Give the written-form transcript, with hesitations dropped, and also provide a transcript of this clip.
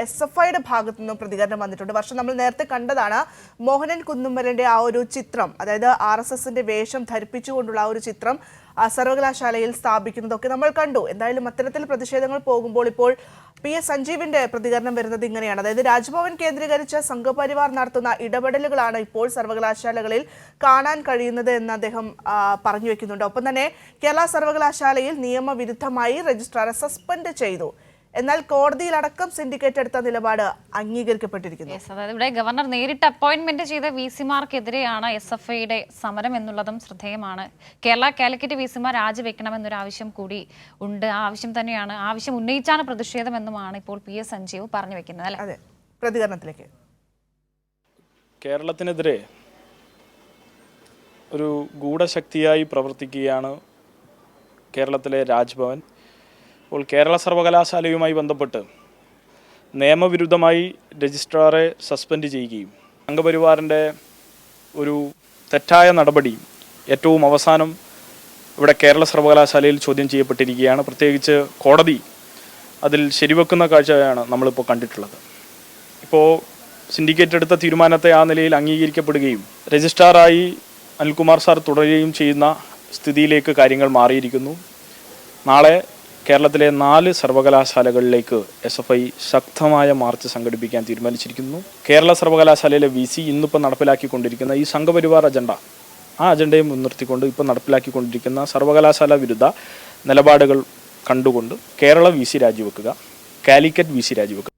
SFIയുടെ ഭാഗത്തു നിന്നും പ്രതികരണം വന്നിട്ടുണ്ട്. വർഷം നമ്മൾ നേരത്തെ കണ്ടതാണ് മോഹനൻ കുന്നുമ്മലിന്റെ ആ ഒരു ചിത്രം, അതായത് RSSന്റെ വേഷം ധരിപ്പിച്ചുകൊണ്ടുള്ള ആ ഒരു ചിത്രം സർവകലാശാലയിൽ സ്ഥാപിക്കുന്നതൊക്കെ നമ്മൾ കണ്ടു. എന്തായാലും അത്തരത്തിൽ പ്രതിഷേധങ്ങൾ പോകുമ്പോൾ ഇപ്പോൾ PS സഞ്ജീവിന്റെ പ്രതികരണം വരുന്നത് ഇങ്ങനെയാണ്. അതായത് രാജ്ഭവൻ കേന്ദ്രീകരിച്ച് സംഘപരിവാർ നടത്തുന്ന ഇടപെടലുകളാണ് ഇപ്പോൾ സർവകലാശാലകളിൽ കാണാൻ കഴിയുന്നത് എന്ന് അദ്ദേഹം പറഞ്ഞു വെക്കുന്നുണ്ട്. ഒപ്പം തന്നെ കേരള സർവകലാശാലയിൽ നിയമവിരുദ്ധമായി രജിസ്ട്രാറെ സസ്പെൻഡ് ചെയ്തു. എന്നാൽ കോടതിയിലടക്കം സിൻഡിക്കേറ്റ് എടുത്ത നിലപാട് അംഗീകരിക്കപ്പെട്ടിരിക്കുന്നു. അതായത് ഇവിടെ ഗവർണർ നേരിട്ട് അപ്പോയിന്റ്മെന്റ് ചെയ്ത VC-മാർക്കെതിരെയാണ് SFIയുടെ സമരം എന്നുള്ളതും ശ്രദ്ധേയമാണ്. കേരള കാലിക്കറ്റ് VC-മാർ രാജിവെക്കണമെന്നൊരു ആവശ്യം കൂടി ഉണ്ട്. ആ ആവശ്യം തന്നെയാണ്, ആവശ്യം ഉന്നയിച്ചാണ് പ്രതിഷേധമെന്നുമാണ് ഇപ്പോൾ PS സഞ്ജീവ് പറഞ്ഞു വെക്കുന്നത്. അല്ലെ, അതെ. പ്രതികരണത്തിലേക്ക്. കേരളത്തിനെതിരെ ഒരു ഗൂഢശക്തിയായി പ്രവർത്തിക്കുകയാണ് കേരളത്തിലെ രാജ്ഭവൻ. അപ്പോൾ കേരള സർവകലാശാലയുമായി ബന്ധപ്പെട്ട് നിയമവിരുദ്ധമായി രജിസ്ട്രാറെ സസ്പെൻഡ് ചെയ്യുകയും സംഘപരിവാറിൻ്റെ ഒരു തെറ്റായ നടപടി ഏറ്റവും അവസാനം ഇവിടെ കേരള സർവകലാശാലയിൽ ചോദ്യം ചെയ്യപ്പെട്ടിരിക്കുകയാണ്. പ്രത്യേകിച്ച് കോടതി അതിൽ ശരിവെക്കുന്ന കാഴ്ചയാണ് നമ്മളിപ്പോൾ കണ്ടിട്ടുള്ളത്. ഇപ്പോൾ സിൻഡിക്കേറ്റ് എടുത്ത തീരുമാനത്തെ ആ നിലയിൽ അംഗീകരിക്കപ്പെടുകയും രജിസ്ട്രാറായി അനിൽകുമാർ സാർ തുടരുകയും ചെയ്യുന്ന സ്ഥിതിയിലേക്ക് കാര്യങ്ങൾ മാറിയിരിക്കുന്നു. നാളെ കേരളത്തിലെ 4 സർവകലാശാലകളിലേക്ക് SFI ശക്തമായ മാർച്ച് സംഘടിപ്പിക്കാൻ തീരുമാനിച്ചിരിക്കുന്നു. കേരള സർവകലാശാലയിലെ VC ഇന്നിപ്പോൾ നടപ്പിലാക്കിക്കൊണ്ടിരിക്കുന്ന ഈ സംഘപരിവാർ അജണ്ട, ആ അജണ്ടയെ മുൻനിർത്തിക്കൊണ്ട് ഇപ്പോൾ നടപ്പിലാക്കിക്കൊണ്ടിരിക്കുന്ന സർവകലാശാല വിരുദ്ധ നിലപാടുകൾ കണ്ടുകൊണ്ട് കേരള VC രാജിവെക്കുക, കാലിക്കറ്റ് VC രാജിവെക്കുക.